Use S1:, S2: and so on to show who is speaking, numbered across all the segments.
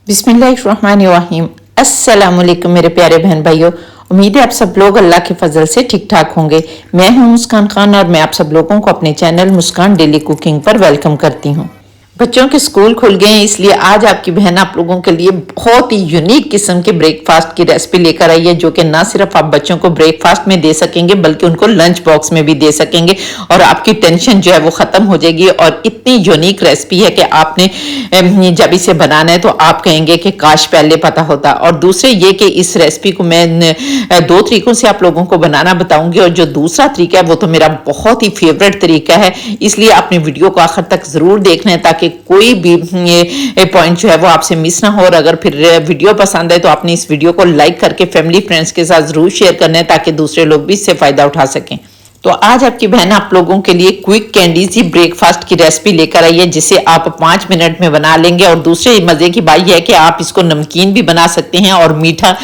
S1: बिस्मिल्लाहिर्रहमानिर्रहीम। अस्सलाम वालेकुम मेरे प्यारे बहन भाइयों। उम्मीद है आप सब लोग अल्लाह के फजल से ठीक ठाक होंगे। मैं हूं मुस्कान खान और मैं आप सब लोगों को अपने चैनल मुस्कान डेली कुकिंग पर वेलकम करती हूं। बच्चों के स्कूल खुल गए हैं, इसलिए आज आपकी बहन आप लोगों के लिए बहुत ही यूनिक किस्म के ब्रेकफास्ट की रेसिपी लेकर आई है, जो कि ना सिर्फ आप बच्चों को ब्रेकफास्ट में दे सकेंगे बल्कि उनको लंच बॉक्स में भी दे सकेंगे और आपकी टेंशन जो है वो खत्म हो जाएगी। और इतनी यूनिक रेसिपी है कि आपने जब इसे बनाना है तो आप कहेंगे कि काश पहले पता होता। और दूसरे ये कि इस रेसिपी को मैं दो तरीकों से आप लोगों को बनाना बताऊंगी, और जो दूसरा तरीका है वो तो मेरा बहुत ही फेवरेट तरीका है, इसलिए आपने वीडियो को आखिर तक जरूर देखना है ताकि कोई भी पॉइंट जो है वो आपसे मिस ना हो। और अगर फिर वीडियो पसंद है तो आपने इस वीडियो को लाइक करके फैमिली फ्रेंड्स के साथ जरूर शेयर करना है ताकि दूसरे लोग भी इससे फायदा उठा सकें। तो आज आपकी बहन आप लोगों के लिए क्विक कैंडी सी ब्रेकफास्ट की रेसिपी लेकर आई है, जिसे आप 5 मिनट में बना लेंगे। और दूसरे मजे की बात यह है कि आप इसको नमकीन भी बना सकते हैं और मीठा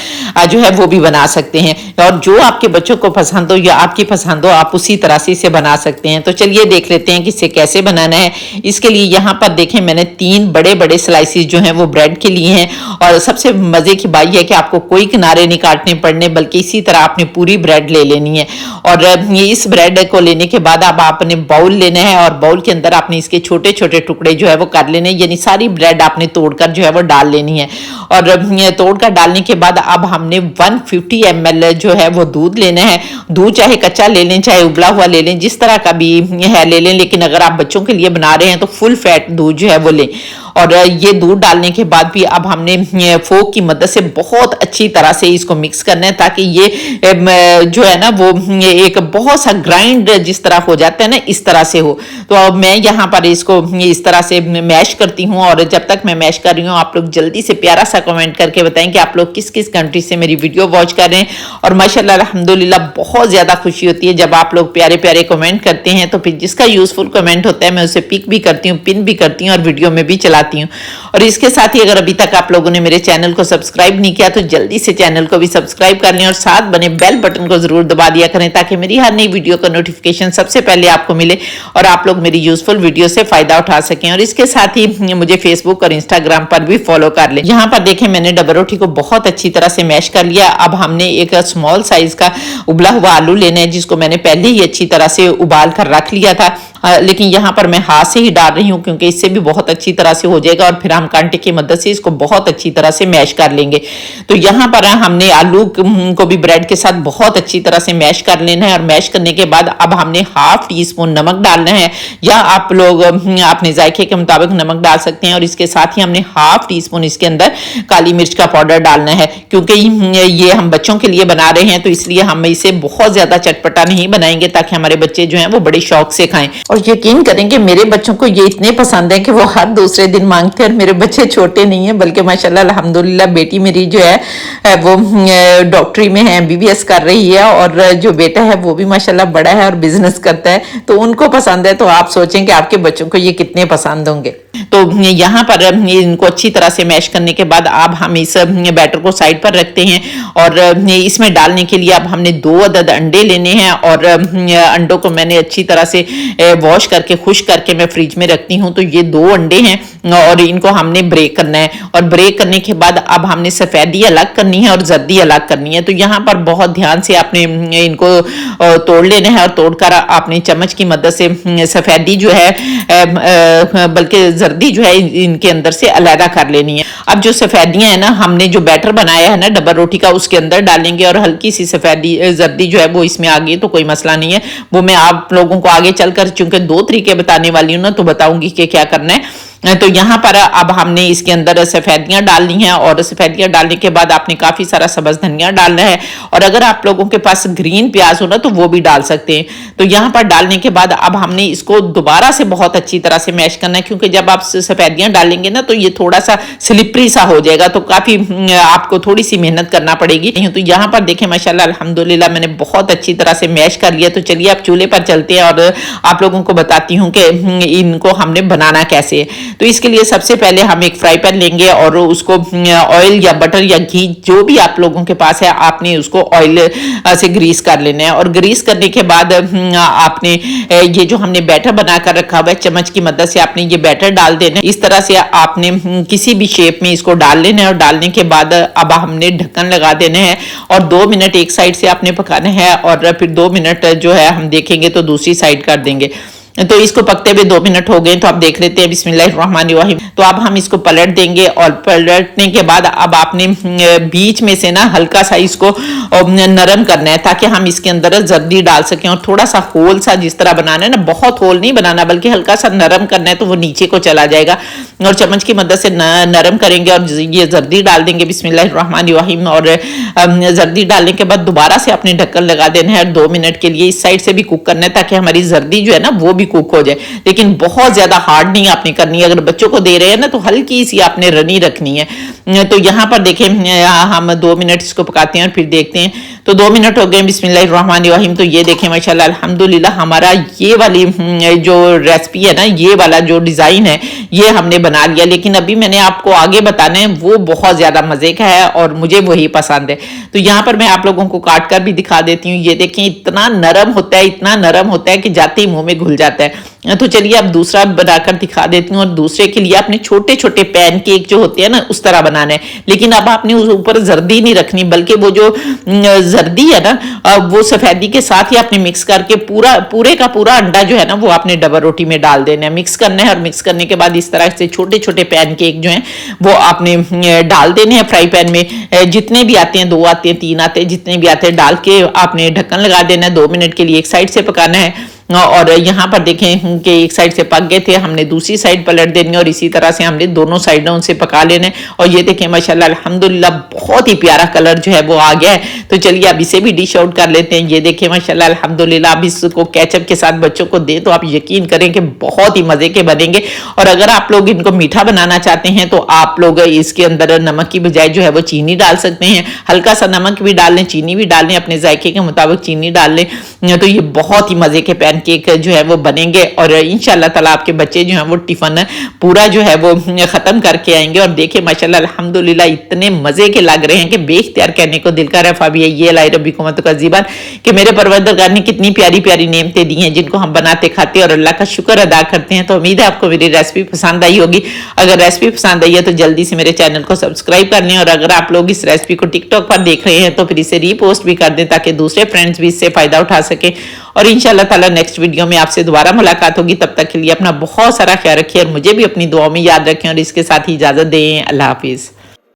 S1: जो है वो भी बना सकते हैं, और जो आपके बच्चों को पसंद हो या आपकी पसंद हो आप उसी तरह से इसे बना सकते हैं। तो चलिए देख लेते हैं कि इसे कैसे बनाना है। इसके लिए यहाँ पर देखें, मैंने 3 बड़े बड़े स्लाइसिस जो हैं वो ब्रेड के लिए हैं। और सबसे मजे की बात यह है कि आपको कोई किनारे नहीं काटने पड़ने, बल्कि इसी तरह आपने पूरी ब्रेड ले लेनी है। और इस ब्रेड को लेने के बाद अब आपने बाउल लेना है, और बाउल के अंदर आपने इसके छोटे छोटे टुकड़े जो है वो कर लेने, यानी सारी ब्रेड आपने तोड़कर जो है वो डाल लेनी है। और तोड़कर डालने के बाद अब हमने 150 ml जो है वो दूध लेना है। दूध चाहे कच्चा ले लें चाहे उबला हुआ ले लें, जिस तरह का भी है ले लें, लेकिन अगर आप बच्चों के लिए बना रहे हैं तो फुल फैट दूध जो है वो लें। और ये दूध डालने के बाद भी अब हमने फोक की मदद से बहुत अच्छी तरह से इसको मिक्स करना है, ताकि ये जो है ना वो एक बहुत सा ग्राइंड जिस तरह हो जाता है ना, इस तरह से हो। तो अब मैं यहाँ पर इसको इस तरह से मैश करती हूँ। और जब तक मैं मैश कर रही हूँ आप लोग जल्दी से प्यारा सा कमेंट करके बताएं कि आप लोग किस किस कंट्री से मेरी वीडियो वॉच कर रहे हैं। और माशाल्लाह अल्हम्दुलिल्लाह बहुत ज्यादा खुशी होती है जब आप लोग प्यारे प्यारे कमेंट करते हैं। तो फिर जिसका यूजफुल कमेंट होता है मैं उसे पिक भी करती हूँ, पिन भी करती हूँ और वीडियो में भी चलाती हूँ। और इसके साथ ही अगर अभी तक आप लोगों ने मेरे चैनल को सब्सक्राइब नहीं किया तो जल्दी से चैनल को भी सब्सक्राइब कर लें और साथ बने बेल बटन को जरूर दबा दिया करें, ताकि मेरी हर नई वीडियो का नोटिफिकेशन सबसे पहले आपको मिले और आप लोग मेरी यूजफुल वीडियो से फायदा उठा सकें। और इसके साथ ही मुझे फेसबुक और इंस्टाग्राम पर भी फॉलो कर लें। यहाँ पर देखें, मैंने डबल रोटी को बहुत अच्छी तरह से मैश कर लिया। अब हमने एक स्मॉल साइज का उबला हुआ आलू लेना है, जिसको मैंने पहले ही अच्छी तरह से उबाल कर रख लिया था, लेकिन यहाँ पर मैं हाथ से ही डाल रही हूँ क्योंकि इससे भी बहुत अच्छी तरह से हो जाएगा। और फिर हम कांटे की मदद से इसको बहुत अच्छी तरह से मैश कर लेंगे। तो यहाँ पर हमने आलू को भी ब्रेड के साथ बहुत अच्छी तरह से मैश कर लेना है। और मैश करने के बाद अब हमने ½ टीस्पून नमक डालना है, या आप लोग अपने जायके के मुताबिक नमक डाल सकते हैं। और इसके साथ ही हमने ½ टीस्पून इसके अंदर काली मिर्च का पाउडर डालना है, क्योंकि ये हम बच्चों के लिए बना रहे हैं तो इसलिए हम इसे बहुत ज्यादा चटपटा नहीं बनाएंगे, ताकि हमारे बच्चे जो हैं वो बड़े शौक से खाएं। और यकीन करेंगे मेरे बच्चों को ये इतने पसंद है कि वो हर दूसरे दिन मांगते हैं। और मेरे बच्चे छोटे नहीं है, बल्कि माशाल्लाह अल्हम्दुलिल्लाह बेटी मेरी जो है वो डॉक्टरी में है, MBBS कर रही है, और जो बेटा है वो भी माशाल्लाह बड़ा है और बिजनेस करता है। तो उनको पसंद है, तो आप सोचें कि आपके बच्चों को ये कितने पसंद होंगे। तो यहाँ पर इनको अच्छी तरह से मैश करने के बाद अब हम इस बैटर को साइड पर रखते हैं। और इसमें डालने के लिए अब हमने 2 अदद अंडे लेने हैं, और अंडों को मैंने अच्छी तरह से वॉश करके खुश करके मैं फ्रिज में रखती हूँ। तो ये 2 अंडे हैं और इनको हमने ब्रेक करना है। और ब्रेक करने के बाद अब हमने सफेदी अलग करनी है और जर्दी अलग करनी है। तो यहाँ पर बहुत ध्यान से आपने इनको तोड़ लेना है, और तोड़कर आपने चम्मच की मदद से सफेदी जो है बल्कि जर्दी जो है इनके अंदर से अलग कर लेनी है। अब जो सफेदियां है ना, हमने जो बैटर बनाया है ना डबल रोटी का, उसके अंदर डालेंगे। और हल्की सी सफेदी जर्दी जो है वो इसमें आ गई तो कोई मसला नहीं है, वो मैं आप लोगों को आगे चलकर चूंकि 2 तरीके बताने वाली हूँ ना, तो बताऊंगी कि क्या करना है। तो यहाँ पर अब हमने इसके अंदर सफेदियां डालनी है, और सफेदियां डालने के बाद आपने काफी सारा सब्ज धनिया डालना है। और अगर आप लोगों के पास ग्रीन प्याज हो ना तो वो भी डाल सकते हैं। तो यहाँ पर डालने के बाद अब हमने इसको दोबारा से बहुत अच्छी तरह से मैश करना है, क्योंकि जब आप सफेदियां डालेंगे ना तो ये थोड़ा सा स्लिपरी सा हो जाएगा, तो काफी आपको थोड़ी सी मेहनत करना पड़ेगी। तो यहाँ पर देखें माशाल्लाह अल्हम्दुलिल्लाह मैंने बहुत अच्छी तरह से मैश कर लिया। तो चलिए आप चूल्हे पर चलते हैं और आप लोगों को बताती हूँ कि इनको हमने बनाना कैसे है। तो इसके लिए सबसे पहले हम एक फ्राई पैन लेंगे और उसको ऑयल या बटर या घी जो भी आप लोगों के पास है आपने उसको ऑयल से ग्रीस कर लेना है। और ग्रीस करने के बाद आपने ये जो हमने बैटर बना कर रखा हुआ है चम्मच की मदद से आपने ये बैटर डाल देना है। इस तरह से आपने किसी भी शेप में इसको डाल लेना है और डालने के बाद अब हमने ढक्कन लगा देना है और 2 मिनट एक साइड से आपने पकाना है और फिर 2 मिनट जो है हम देखेंगे तो दूसरी साइड कर देंगे। तो इसको पकते हुए 2 मिनट हो गए तो आप देख लेते हैं बिस्मिल्लाहिर्रहमानिर्रहीम। तो अब हम इसको पलट देंगे और पलटने के बाद अब आपने बीच में से ना हल्का सा इसको नरम करना है ताकि हम इसके अंदर जर्दी डाल सकें और थोड़ा सा होल सा जिस तरह बनाना है ना, बहुत होल नहीं बनाना बल्कि हल्का सा नरम करना है तो वो नीचे को चला जाएगा और चम्मच की मदद से नरम करेंगे और ये जर्दी डाल देंगे बिस्मिल्लाहिर्रहमानिर्रहीम। और जर्दी डालने के बाद दोबारा से आपने ढक्कन लगा देना है और 2 मिनट के लिए इस साइड से भी कुक करना है ताकि हमारी जर्दी जो है ना वो भी कुक हो जाए, लेकिन बहुत ज्यादा हार्ड नहीं आपने करनी है। अगर बच्चों को दे रहे हैं ना तो हल्की सी आपने रनी रखनी है। तो यहाँ पर देखें हम 2 मिनट इसको पकाते हैं और फिर देखते हैं। तो 2 मिनट हो गए बिस्मिल्लाहिर्रहमानिर्रहीम। तो ये देखें माशाल्लाह अल्हम्दुलिल्लाह हमारा ये वाली जो रेसिपी है ना, ये वाला जो डिजाइन है ये हमने बना लिया, लेकिन अभी मैंने आपको आगे बताना है वो बहुत ज्यादा मजे का है और मुझे वही पसंद है। तो यहाँ पर मैं आप लोगों को काट कर भी दिखा देती हूँ। ये देखें इतना नरम होता है, इतना नरम होता है कि जाते ही मुंह में घुल जाता है। तो चलिए अब दूसरा बनाकर दिखा देती हूँ। और दूसरे के लिए आपने छोटे छोटे पैन केक जो होते हैं ना उस तरह बनाना है, लेकिन अब आपने उस ऊपर जर्दी नहीं रखनी बल्कि वो जो जर्दी है ना वो सफेदी के साथ ही आपने मिक्स करके पूरे का पूरा अंडा जो है ना वो आपने डबल रोटी में डाल देना है, मिक्स करना है। और मिक्स करने के बाद इस तरह से छोटे छोटे पैन केक जो हैं वो आपने डाल देने हैं फ्राई पैन में। जितने भी आते हैं, 2 आते हैं, 3 आते हैं, जितने भी आते हैं डाल के आपने ढक्कन लगा देना है। 2 मिनट के लिए एक साइड से पकाना है और यहाँ पर देखें कि एक साइड से पक गए थे, हमने दूसरी साइड पलट देनी और इसी तरह से हमने दोनों साइडों से पका लेने। और ये देखें माशाल्लाह अल्हम्दुलिल्लाह बहुत ही प्यारा कलर जो है वो आ गया है। तो चलिए अब इसे भी डिश आउट कर लेते हैं। ये देखें माशाल्लाह अल्हम्दुलिल्लाह, अब इसको केचप के साथ बच्चों को दे तो आप यकीन करें कि बहुत ही मजे के बनेंगे। और अगर आप लोग इनको मीठा बनाना चाहते हैं तो आप लोग इसके अंदर नमक की बजाय जो है वो चीनी डाल सकते हैं। हल्का सा नमक भी डाल लें, चीनी भी डाल लें, अपने जायके के मुताबिक चीनी डाल लें। तो ये बहुत ही मजे के पैन केक जो है वो बनेंगे और इंशाल्लाह ताला आपके बच्चे जो हैं वो टिफिन पूरा जो है वो खत्म करके आएंगे। और देखिए माशाल्लाह अल्हम्दुलिल्लाह इतने मजे के लग रहे हैं कि बेख्तियार कहने को दिल कर रहा है। ये लाई रब्बी को मत कजीबान कि मेरे परवरदिगार ने कितनी प्यारी प्यारी नेमतें दी हैं जिनको हम बनाते खाते और अल्लाह का शुक्र अदा करते हैं। तो उम्मीद है आपको मेरी रेसिपी पसंद आई होगी। अगर रेसिपी पसंद आई है तो जल्दी से मेरे चैनल को सब्सक्राइब कर लें और अगर आप लोग इस रेसिपी को टिकटॉक पर देख रहे हैं तो फिर इसे रीपोस्ट भी कर दें ताकि दूसरे फ्रेंड्स भी इससे फायदा उठा सके। और इंशाल्लाह ताला नेक्स्ट वीडियो में आपसे दोबारा मुलाकात होगी। तब तक के लिए अपना बहुत सारा ख्याल रखिए और मुझे भी अपनी दुआओं में याद रखें और इसके साथ ही इजाजत दें। अल्लाह हाफिज।